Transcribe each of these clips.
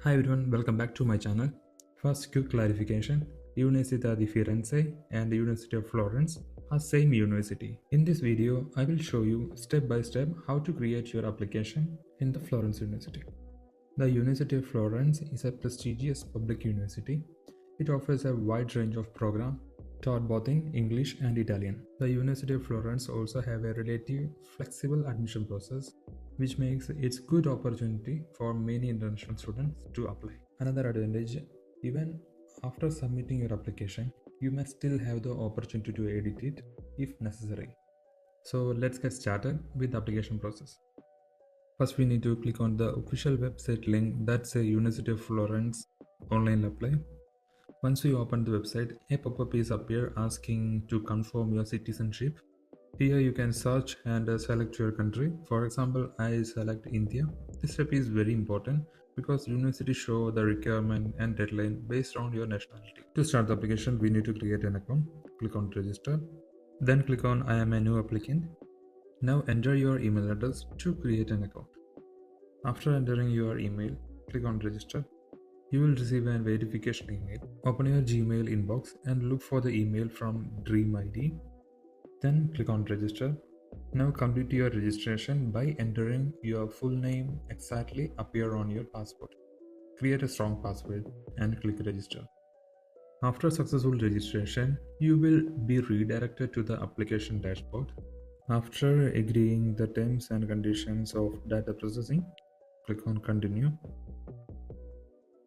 Hi everyone, welcome back to my channel. First, quick clarification. Università di Firenze and the University of Florence are same university. In this video, I will show you step by step how to create your application in the Florence University. The University of Florence is a prestigious public university. It offers a wide range of programs taught both in English and Italian. The University of Florence also have a relatively flexible admission process, which makes it a good opportunity for many international students to apply. Another advantage, even after submitting your application, you may still have the opportunity to edit it if necessary. So let's get started with the application process. First, we need to click on the official website link that's a University of Florence online apply. Once you open the website, a pop-up is appear asking to confirm your citizenship. Here you can search and select your country. For example, I select India. This step is very important because university show the requirement and deadline based on your nationality. To start the application, we need to create an account. Click on register. Then click on I am a new applicant. Now enter your email address to create an account. After entering your email, click on register. You will receive a verification email. Open your Gmail inbox and look for the email from Dream ID. Then click on register. Now complete your registration by entering your full name exactly appear on your passport. Create a strong password and click register. After successful registration, you will be redirected to the application dashboard. After agreeing the terms and conditions of data processing, click on continue.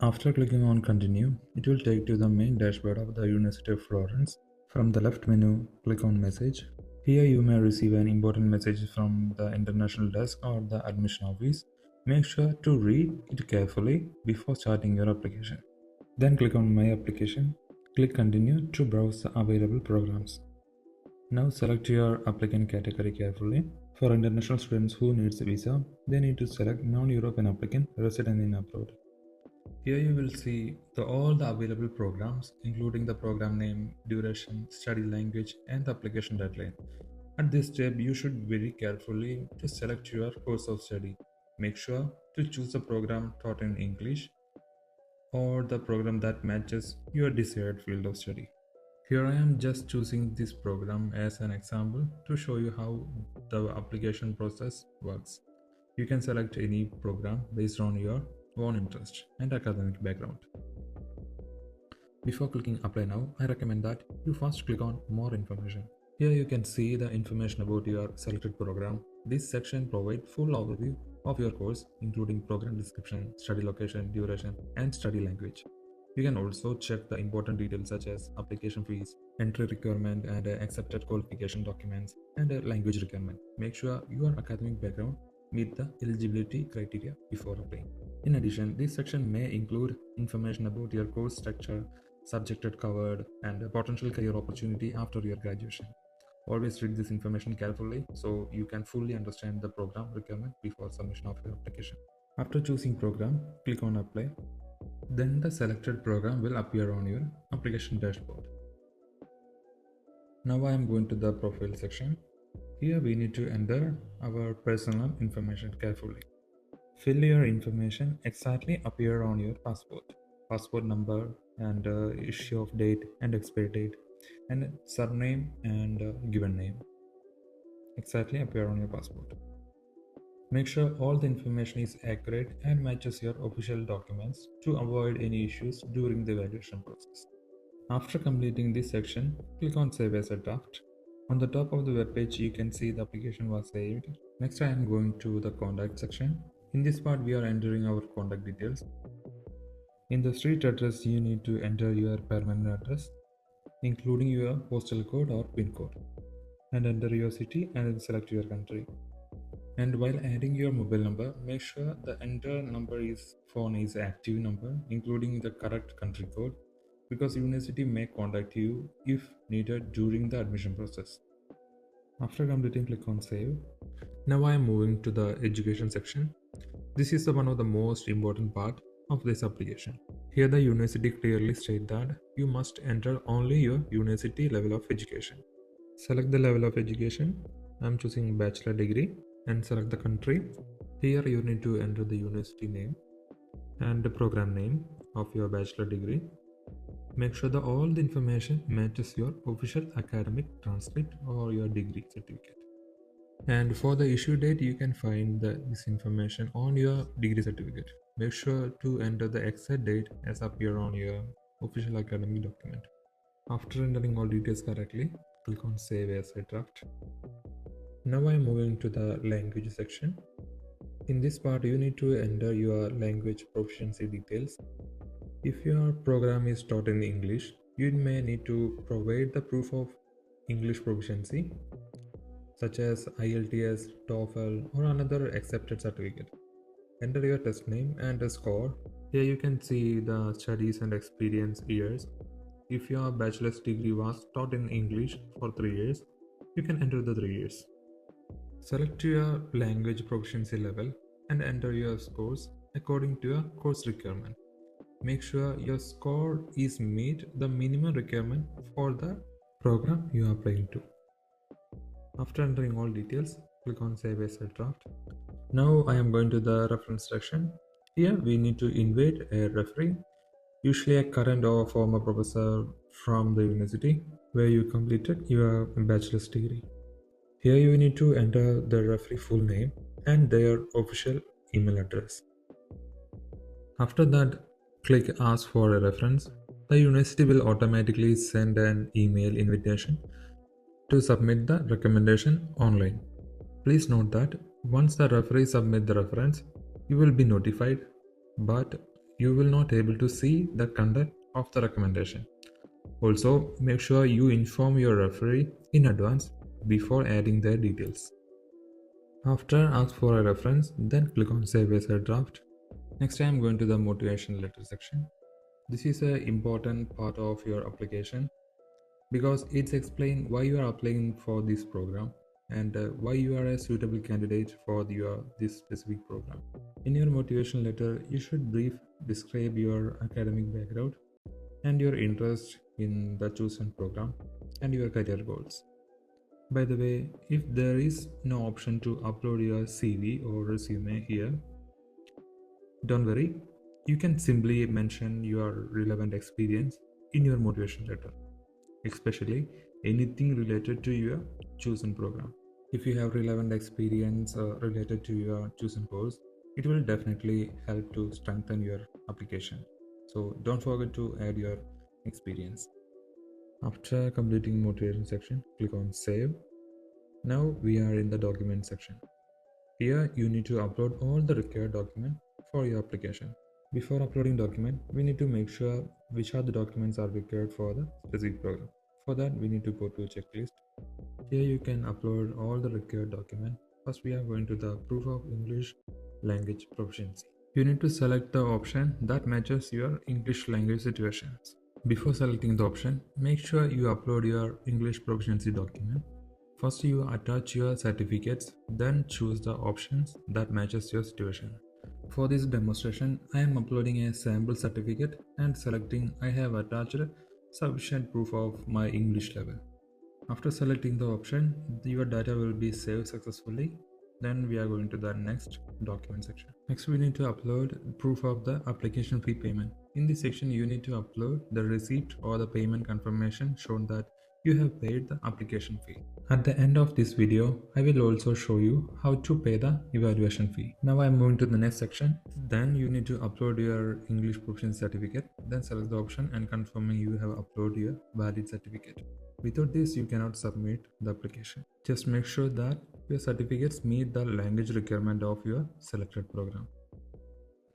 After clicking on continue, it will take you to the main dashboard of the University of Florence. From the left menu, click on message. Here you may receive an important message from the international desk or the admission office. Make sure to read it carefully before starting your application. Then click on my application. Click continue to browse the available programs. Now select your applicant category carefully. For international students who needs a visa, they need to select non-European applicant resident in abroad. Here you will see all the available programs, including the program name, duration, study language, and the application deadline. At this step, you should very carefully to select your course of study. Make sure to choose the program taught in English or the program that matches your desired field of study. Here I am just choosing this program as an example to show you how the application process works. You can select any program based on your own interest and academic background. Before clicking apply now, I recommend that you first click on more information. Here you can see the information about your selected program. This section provides full overview of your course, including program description, study location, duration, and study language. You can also check the important details such as application fees, entry requirement, and accepted qualification documents, and language requirement. Make sure your academic background meet the eligibility criteria before applying. In addition, this section may include information about your course structure, subjects covered, and potential career opportunity after your graduation. Always read this information carefully so you can fully understand the program requirement before submission of your application. After choosing program, click on apply. Then the selected program will appear on your application dashboard. Now I am going to the profile section. Here we need to enter our personal information carefully. Fill your information exactly appear on your passport number and issue of date and expiry date, and surname and given name exactly appear on your passport. Make sure all the information is accurate and matches your official documents to avoid any issues during the evaluation process. After completing this section, click on Save as a Draft. On the top of the web page, you can see the application was saved. Next, I am going to the contact section. In this part, we are entering our contact details. In the street address, you need to enter your permanent address, including your postal code or PIN code, and enter your city and then select your country. And while adding your mobile number, make sure the enter number is phone is active number, including the correct country code, because university may contact you if needed during the admission process. After completing, click on save. Now I am moving to the education section. This is one of the most important part of this application. Here the university clearly states that you must enter only your university level of education. Select the level of education. I am choosing bachelor degree and select the country. Here you need to enter the university name and the program name of your bachelor degree. Make sure that all the information matches your official academic transcript or your degree certificate. And for the issue date, you can find this information on your degree certificate. Make sure to enter the exact date as appear on your official academic document. After entering all details correctly, click on Save as a Draft. Now I am moving to the language section. In this part, you need to enter your language proficiency details. If your program is taught in English, you may need to provide the proof of English proficiency, such as IELTS, TOEFL, or another accepted certificate. Enter your test name and a score. Here you can see the studies and experience years. If your bachelor's degree was taught in English for 3 years, you can enter the 3 years. Select your language proficiency level and enter your scores according to your course requirement. Make sure your score is meet the minimum requirement for the program you are applying to. After entering all details, click on Save as a Draft. Now I am going to the reference section. Here we need to invite a referee, usually a current or former professor from the university where you completed your bachelor's degree. Here you need to enter the referee full name and their official email address. After that, click Ask for a reference. The university will automatically send an email invitation to submit the recommendation online. Please note that once the referee submit the reference, you will be notified, but you will not able to see the content of the recommendation. Also, make sure you inform your referee in advance before adding their details. After ask for a reference, then click on Save as a Draft. Next I am going to the motivation letter section. This is an important part of your application because it's explain why you are applying for this program and why you are a suitable candidate for this specific program. In your motivation letter, you should describe your academic background and your interest in the chosen program and your career goals. By the way, if there is no option to upload your CV or resume here, don't worry, you can simply mention your relevant experience in your motivation letter, especially anything related to your chosen program. If you have relevant experience related to your chosen course, it will definitely help to strengthen your application. So don't forget to add your experience. After completing motivation section, click on Save. Now we are in the document section. Here you need to upload all the required documents for your application. Before uploading document, we need to make sure which are the documents are required for the specific program. For that, we need to go to checklist. Here you can upload all the required documents. First, we are going to the proof of English language proficiency. You need to select the option that matches your English language situations. Before selecting the option, make sure you upload your English proficiency document. First, you attach your certificates, then choose the options that matches your situation. For this demonstration, I am uploading a sample certificate and selecting I have attached sufficient proof of my English level. After selecting the option, your data will be saved successfully. Then we are going to the next document section. Next, we need to upload proof of the application fee payment. In this section, you need to upload the receipt or the payment confirmation shown that you have paid the application fee. At the end of this video, I will also show you how to pay the evaluation fee. Now I am moving to the next section. Then you need to upload your English proficiency certificate. Then select the option and confirming you have uploaded your valid certificate. Without this, you cannot submit the application. Just make sure that your certificates meet the language requirement of your selected program.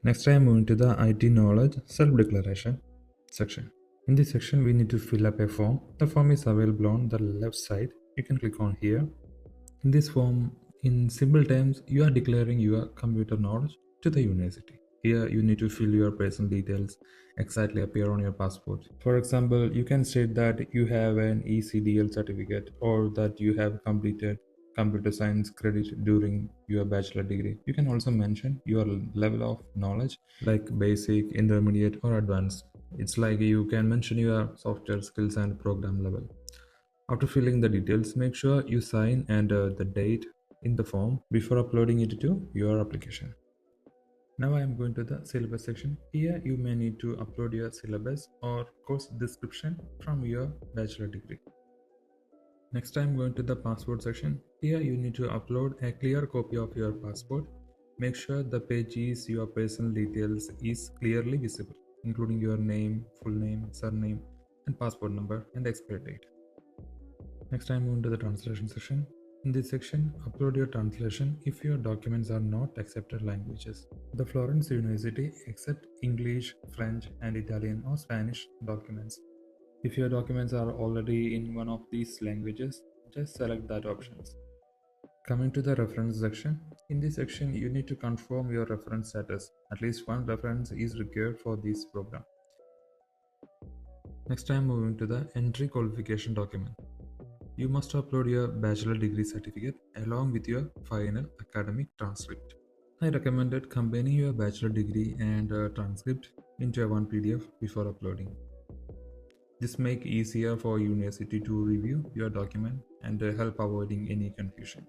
Next I am moving to the IT knowledge self-declaration section. In this section, we need to fill up a form. The form is available on the left side. You can click on here. In this form, in simple terms, you are declaring your computer knowledge to the university. Here, you need to fill your personal details exactly appear on your passport. For example, you can state that you have an ECDL certificate or that you have completed computer science credit during your bachelor degree. You can also mention your level of knowledge like basic, intermediate, or advanced. It's like you can mention your software skills and program level. After filling the details, make sure you sign and the date in the form before uploading it to your application. Now I am going to the syllabus section. Here you may need to upload your syllabus or course description from your bachelor degree. Next I am going to the passport section. Here you need to upload a clear copy of your passport. Make sure the page is your personal details is clearly visible, including your name, full name, surname, and passport number and expiry date. Next I am going to the translation section. In this section, upload your translation if your documents are not accepted languages. The Florence University accepts English, French, and Italian or Spanish documents. If your documents are already in one of these languages, just select that options. Coming to the reference section. In this section, you need to confirm your reference status. At least one reference is required for this program. Next I am moving to the entry qualification document. You must upload your bachelor degree certificate along with your final academic transcript. I recommended combining your bachelor degree and transcript into a one PDF before uploading. This makes easier for university to review your document and help avoiding any confusion.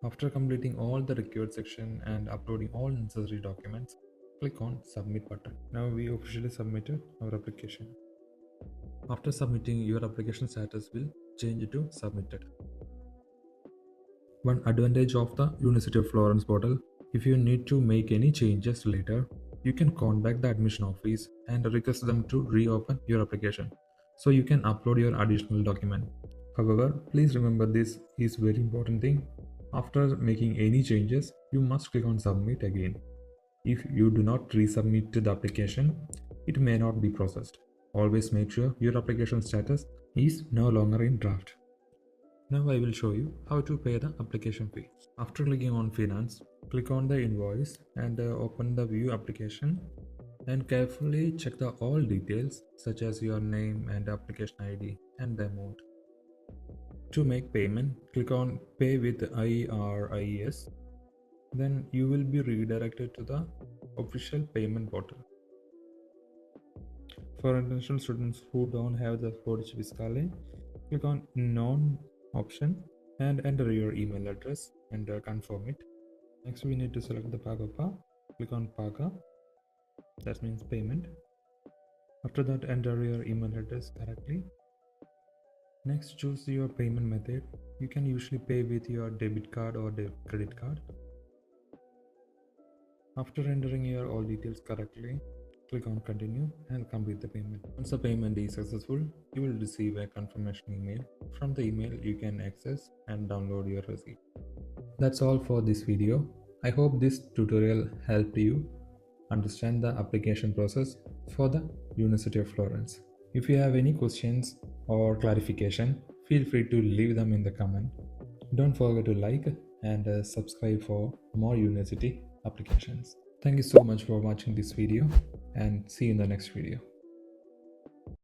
After completing all the required section and uploading all necessary documents, click on Submit button. Now we officially submitted our application. After submitting, your application status will change to submitted. One advantage of the University of Florence portal, if you need to make any changes later, you can contact the admission office and request them to reopen your application so you can upload your additional document. However, please remember this is very important thing. After making any changes, you must click on submit again. If you do not resubmit the application, it may not be processed. Always make sure your application status is no longer in draft. Now I will show you how to pay the application fee. After clicking on Finance, click on the invoice and open the View application and carefully check the all details such as your name and application ID and the amount. To make payment, click on Pay with IRIS. Then you will be redirected to the official payment portal. For international students who don't have the codice fiscale, click on Non option and enter your email address and confirm it. Next we need to select the Paga. Click on Paga, that means payment. After that, enter your email address correctly. Next, choose your payment method. You can usually pay with your debit card or credit card. After entering your all details correctly, click on continue and complete the payment. Once the payment is successful, you will receive a confirmation email. From the email, you can access and download your receipt. That's all for this video. I hope this tutorial helped you understand the application process for the University of Florence. If you have any questions or clarification, feel free to leave them in the comment. Don't forget to like and subscribe for more university applications. Thank you so much for watching this video and see you in the next video.